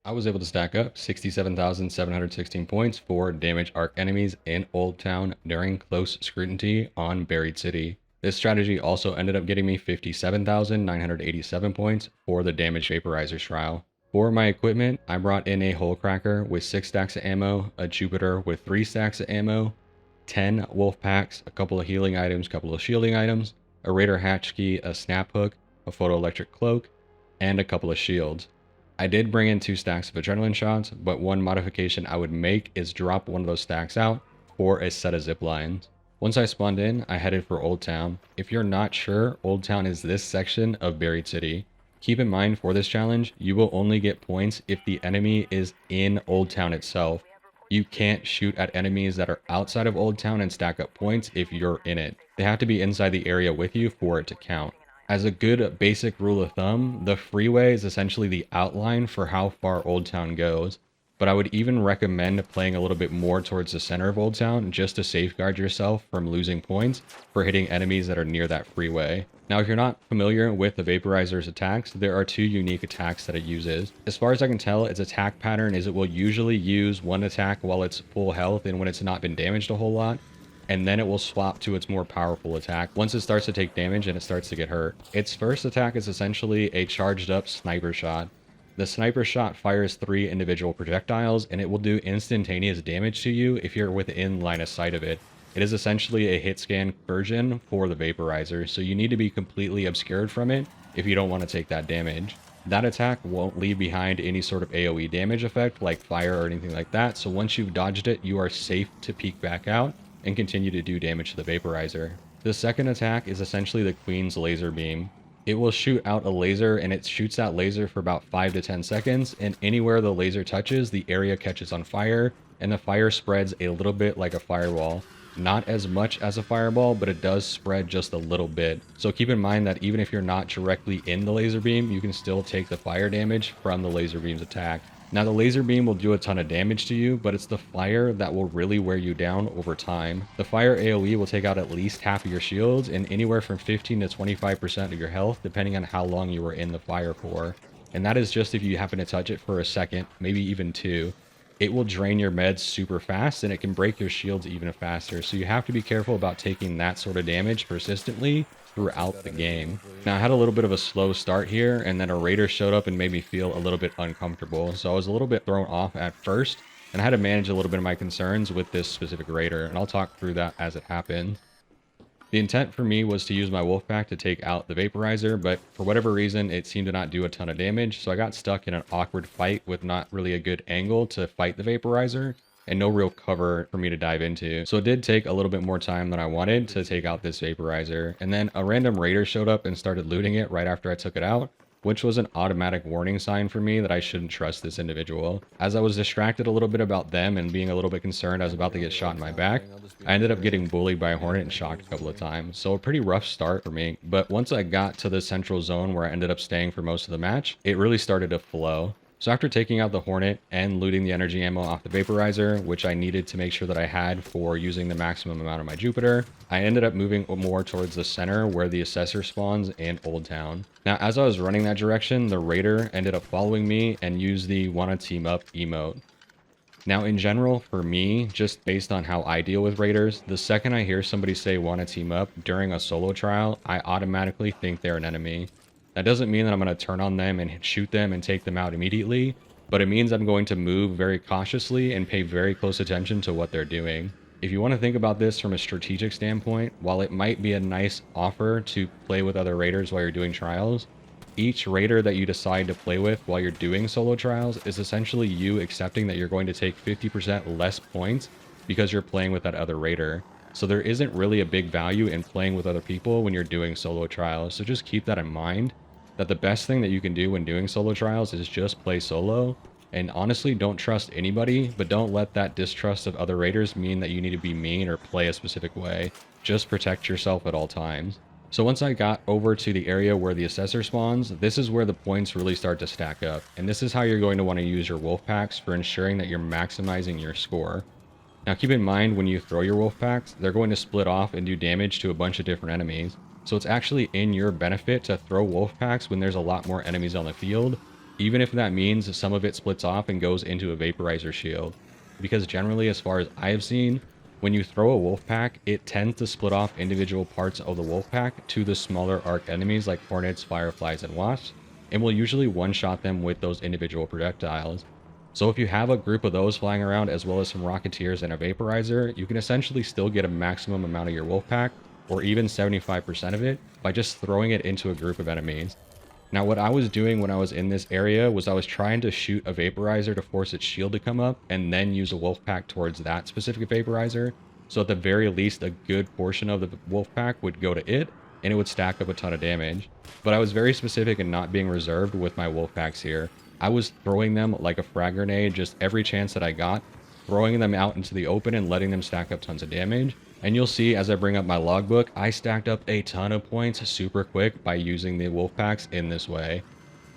I was able to stack up 67,716 points for damage arc enemies in Old Town during close scrutiny on Buried City. This strategy also ended up getting me 57,987 points for the Damage Vaporizers trial. For my equipment, I brought in a hole cracker with 6 stacks of ammo, a Jupiter with 3 stacks of ammo, 10 wolf packs, a couple of healing items, a couple of shielding items, a Raider hatch key, a snap hook, a photoelectric cloak, and a couple of shields. I did bring in 2 stacks of adrenaline shots, but one modification I would make is drop one of those stacks out for a set of zip lines. Once I spawned in, I headed for Old Town. If you're not sure, Old Town is this section of Buried City. Keep in mind for this challenge, you will only get points if the enemy is in Old Town itself. You can't shoot at enemies that are outside of Old Town and stack up points if you're in it. They have to be inside the area with you for it to count. As a good basic rule of thumb, the freeway is essentially the outline for how far Old Town goes, but I would even recommend playing a little bit more towards the center of Old Town just to safeguard yourself from losing points for hitting enemies that are near that freeway. Now, if you're not familiar with the Vaporizer's attacks, there are 2 unique attacks that it uses. As far as I can tell, its attack pattern is it will usually use one attack while it's full health and when it's not been damaged a whole lot, and then it will swap to its more powerful attack once it starts to take damage and it starts to get hurt. Its first attack is essentially a charged up sniper shot. The sniper shot fires 3 individual projectiles and it will do instantaneous damage to you if you're within line of sight of it. It is essentially a hit scan version for the Vaporizer, so you need to be completely obscured from it if you don't want to take that damage. That attack won't leave behind any sort of AoE damage effect like fire or anything like that, so once you've dodged it, you are safe to peek back out and continue to do damage to the Vaporizer. The second attack is essentially the Queen's laser beam. It will shoot out a laser and it shoots that laser for about 5 to 10 seconds, and anywhere the laser touches, the area catches on fire and the fire spreads a little bit like a firewall. Not as much as a fireball, but it does spread just a little bit. So keep in mind that even if you're not directly in the laser beam, you can still take the fire damage from the laser beam's attack. Now, the laser beam will do a ton of damage to you, but it's the fire that will really wear you down over time. The fire AoE will take out at least half of your shields and anywhere from 15 to 25% of your health, depending on how long you were in the fire for. And that is just if you happen to touch it for a second, maybe even 2. It will drain your meds super fast and it can break your shields even faster. So you have to be careful about taking that sort of damage persistently throughout the game. Now, I had a little bit of a slow start here, and then a raider showed up and made me feel a little bit uncomfortable. So I was a little bit thrown off at first, and I had to manage a little bit of my concerns with this specific raider, and I'll talk through that as it happened. The intent for me was to use my wolf pack to take out the Vaporizer, but for whatever reason, it seemed to not do a ton of damage, so I got stuck in an awkward fight with not really a good angle to fight the Vaporizer, and no real cover for me to dive into. So it did take a little bit more time than I wanted to take out this Vaporizer. And then a random raider showed up and started looting it right after I took it out, which was an automatic warning sign for me that I shouldn't trust this individual. As I was distracted a little bit about them and being a little bit concerned I was about to get shot in my back, I ended up getting bullied by a hornet and shocked a couple of times. So a pretty rough start for me. But once I got to the central zone where I ended up staying for most of the match, it really started to flow. So after taking out the Hornet and looting the energy ammo off the Vaporizer, which I needed to make sure that I had for using the maximum amount of my Jupiter, I ended up moving more towards the center where the Assessor spawns in Old Town. Now, as I was running that direction, the Raider ended up following me and used the "Wanna Team Up" emote. Now, in general, for me, just based on how I deal with Raiders, the second I hear somebody say "Wanna Team Up" during a solo trial, I automatically think they're an enemy. That doesn't mean that I'm going to turn on them and shoot them and take them out immediately, but it means I'm going to move very cautiously and pay very close attention to what they're doing. If you want to think about this from a strategic standpoint, while it might be a nice offer to play with other raiders while you're doing trials, each raider that you decide to play with while you're doing solo trials is essentially you accepting that you're going to take 50% less points because you're playing with that other raider. So there isn't really a big value in playing with other people when you're doing solo trials. So just keep that in mind, that the best thing that you can do when doing solo trials is just play solo. And honestly, don't trust anybody, but don't let that distrust of other raiders mean that you need to be mean or play a specific way. Just protect yourself at all times. So once I got over to the area where the Assessor spawns, this is where the points really start to stack up. And this is how you're going to want to use your wolf packs for ensuring that you're maximizing your score. Now keep in mind, when you throw your wolf packs, they're going to split off and do damage to a bunch of different enemies. So it's actually in your benefit to throw wolf packs when there's a lot more enemies on the field, even if that means some of it splits off and goes into a vaporizer shield. Because generally, as far as I have seen, when you throw a wolf pack, it tends to split off individual parts of the wolf pack to the smaller arc enemies like hornets, fireflies, and wasps, and will usually one-shot them with those individual projectiles. So if you have a group of those flying around as well as some rocketeers and a vaporizer, you can essentially still get a maximum amount of your wolf pack, or even 75% of it, by just throwing it into a group of enemies. Now, what I was doing when I was in this area was I was trying to shoot a vaporizer to force its shield to come up and then use a wolf pack towards that specific vaporizer. So at the very least, a good portion of the wolf pack would go to it and it would stack up a ton of damage. But I was very specific in not being reserved with my wolf packs here. I was throwing them like a frag grenade just every chance that I got, throwing them out into the open and letting them stack up tons of damage. And you'll see as I bring up my logbook, I stacked up a ton of points super quick by using the wolf packs in this way.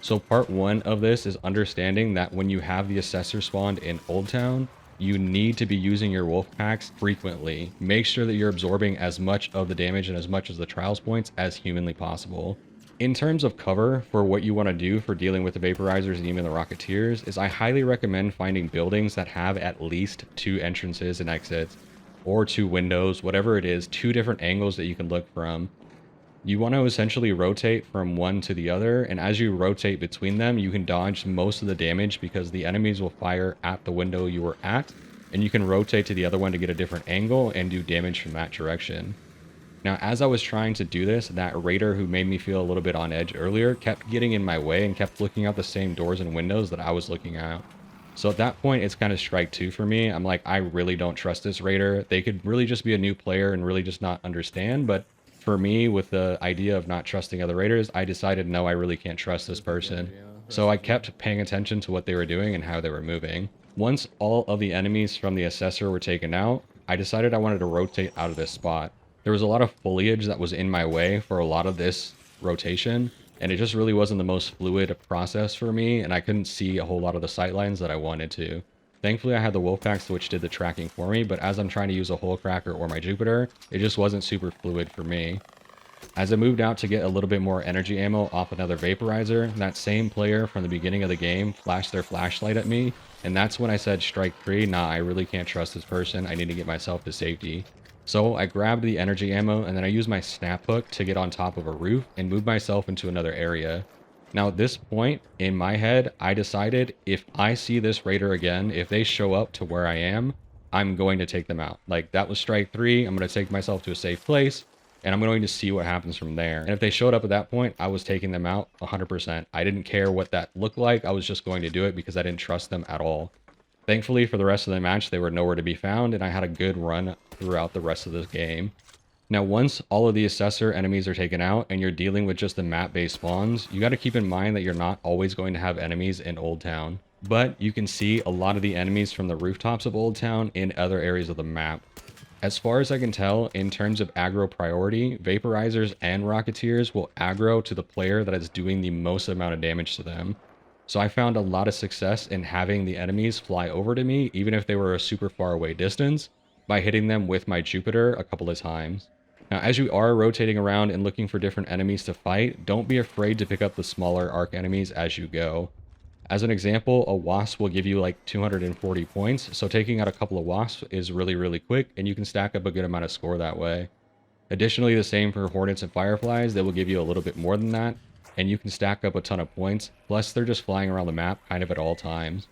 So part 1 of this is understanding that when you have the assessor spawned in Old Town, you need to be using your wolf packs frequently. Make sure that you're absorbing as much of the damage and as much as the trials points as humanly possible. In terms of cover for what you want to do for dealing with the vaporizers and even the rocketeers, is I highly recommend finding buildings that have at least 2 entrances and exits, or 2 windows, whatever it is, 2 different angles that you can look from. You want to essentially rotate from one to the other, and as you rotate between them, you can dodge most of the damage because the enemies will fire at the window you were at, and you can rotate to the other one to get a different angle and do damage from that direction. Now, as I was trying to do this, that raider who made me feel a little bit on edge earlier kept getting in my way and kept looking out the same doors and windows that I was looking at. So at that point, it's kind of strike 2 for me. I'm like, I really don't trust this raider. They could really just be a new player and really just not understand. But for me, with the idea of not trusting other raiders, I decided, no, I really can't trust this person. So I kept paying attention to what they were doing and how they were moving. Once all of the enemies from the assessor were taken out, I decided I wanted to rotate out of this spot. There was a lot of foliage that was in my way for a lot of this rotation, and it just really wasn't the most fluid process for me, and I couldn't see a whole lot of the sightlines that I wanted to. Thankfully, I had the Wolfpacks which did the tracking for me, but as I'm trying to use a Hole Cracker or my Jupiter, it just wasn't super fluid for me. As I moved out to get a little bit more energy ammo off another Vaporizer, that same player from the beginning of the game flashed their flashlight at me, and that's when I said strike 3, nah, I really can't trust this person, I need to get myself to safety. So I grabbed the energy ammo and then I used my snap hook to get on top of a roof and move myself into another area. Now at this point in my head, I decided if I see this raider again, if they show up to where I am, I'm going to take them out. Like, that was strike 3. I'm going to take myself to a safe place and I'm going to see what happens from there. And if they showed up at that point, I was taking them out 100%. I didn't care what that looked like. I was just going to do it because I didn't trust them at all. Thankfully, for the rest of the match, they were nowhere to be found, and I had a good run throughout the rest of this game. Now, once all of the assessor enemies are taken out, and you're dealing with just the map-based spawns, you got to keep in mind that you're not always going to have enemies in Old Town. But you can see a lot of the enemies from the rooftops of Old Town in other areas of the map. As far as I can tell, in terms of aggro priority, Vaporizers and Rocketeers will aggro to the player that is doing the most amount of damage to them. So I found a lot of success in having the enemies fly over to me, even if they were a super far away distance, by hitting them with my Jupiter a couple of times. Now, as you are rotating around and looking for different enemies to fight, don't be afraid to pick up the smaller arc enemies as you go. As an example, a Wasp will give you like 240 points, so taking out a couple of Wasps is really, really quick, and you can stack up a good amount of score that way. Additionally, the same for Hornets and Fireflies, they will give you a little bit more than that, and you can stack up a ton of points, plus they're just flying around the map kind of at all times.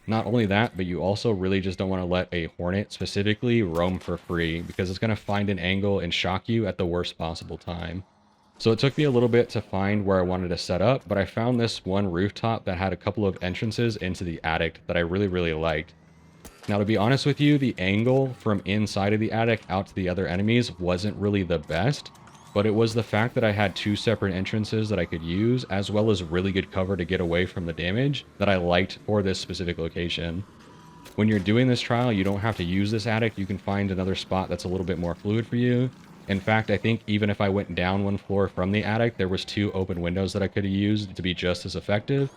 Not only that, but you also really just don't want to let a Hornet specifically roam for free, because it's going to find an angle and shock you at the worst possible time. So it took me a little bit to find where I wanted to set up, but I found this one rooftop that had a couple of entrances into the attic that I really, really liked. Now, to be honest with you, the angle from inside of the attic out to the other enemies wasn't really the best, but it was the fact that I had 2 separate entrances that I could use, as well as really good cover to get away from the damage that I liked for this specific location. When you're doing this trial, you don't have to use this attic. You can find another spot that's a little bit more fluid for you. In fact, I think even if I went down 1 floor from the attic, there was 2 open windows that I could have used to be just as effective.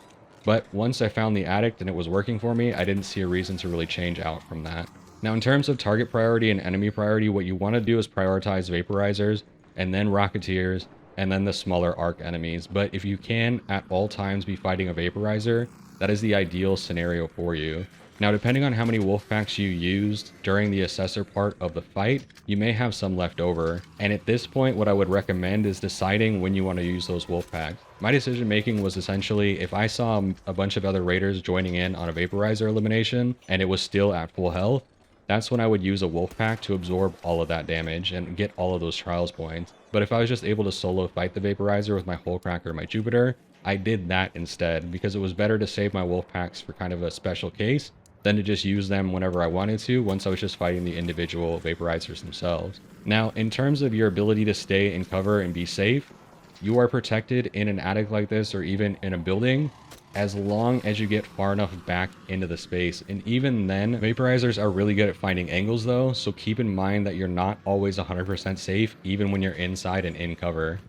But once I found the attic and it was working for me, I didn't see a reason to really change out from that. Now, in terms of target priority and enemy priority, what you want to do is prioritize Vaporizers, and then Rocketeers, and then the smaller arc enemies. But if you can at all times be fighting a Vaporizer, that is the ideal scenario for you. Now, depending on how many wolf packs you used during the assessor part of the fight, you may have some left over. And at this point, what I would recommend is deciding when you want to use those wolf packs. My decision making was essentially, if I saw a bunch of other raiders joining in on a Vaporizer elimination and it was still at full health, that's when I would use a wolf pack to absorb all of that damage and get all of those trials points. But if I was just able to solo fight the Vaporizer with my Hullcracker or my Jupiter, I did that instead because it was better to save my wolf packs for kind of a special case than to just use them whenever I wanted to once I was just fighting the individual Vaporizers themselves. Now, in terms of your ability to stay in cover and be safe, you are protected in an attic like this or even in a building as long as you get far enough back into the space. And even then, Vaporizers are really good at finding angles though, so keep in mind that you're not always 100% safe even when you're inside and in cover.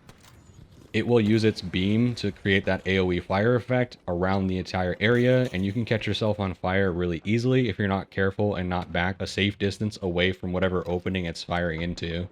It will use its beam to create that AoE fire effect around the entire area, and you can catch yourself on fire really easily if you're not careful and not back a safe distance away from whatever opening it's firing into.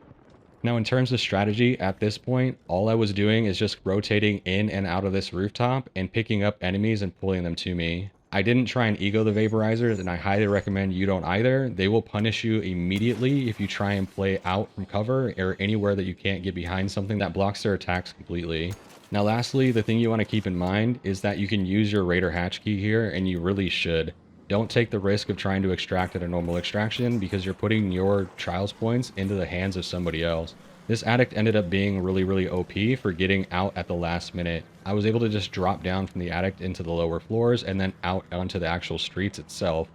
Now, in terms of strategy, at this point, all I was doing is just rotating in and out of this rooftop and picking up enemies and pulling them to me. I didn't try and ego the Vaporizers, and I highly recommend you don't either. They will punish you immediately if you try and play out from cover or anywhere that you can't get behind something that blocks their attacks completely. Now, lastly, the thing you want to keep in mind is that you can use your Raider hatch key here, and you really should. Don't take the risk of trying to extract at a normal extraction because you're putting your trials points into the hands of somebody else. This addict ended up being really OP for getting out at the last minute. I was able to just drop down from the addict into the lower floors and then out onto the actual streets itself.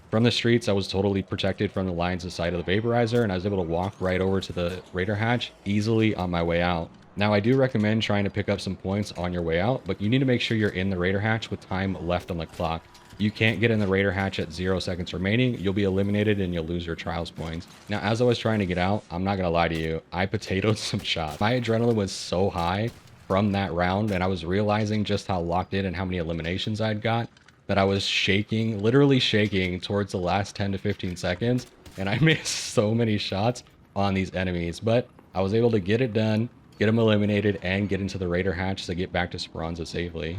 From the streets, I was totally protected from the lines of sight of the Vaporizer, and I was able to walk right over to the Raider hatch easily on my way out. Now, I do recommend trying to pick up some points on your way out, but you need to make sure you're in the Raider hatch with time left on the clock. You can't get in the Raider hatch at 0 seconds remaining. You'll be eliminated and you'll lose your trials points. Now, as I was trying to get out, I'm not going to lie to you, I potatoed some shots. My adrenaline was so high from that round, and I was realizing just how locked in and how many eliminations I'd got, that I was shaking, literally shaking towards the last 10 to 15 seconds, and I missed so many shots on these enemies. But I was able to get it done, get them eliminated, and get into the Raider hatch to get back to Speranza safely.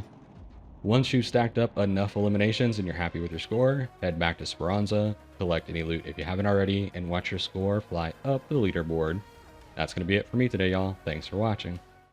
Once you've stacked up enough eliminations and you're happy with your score, head back to Speranza, collect any loot if you haven't already, and watch your score fly up the leaderboard. That's going to be it for me today, y'all. Thanks for watching.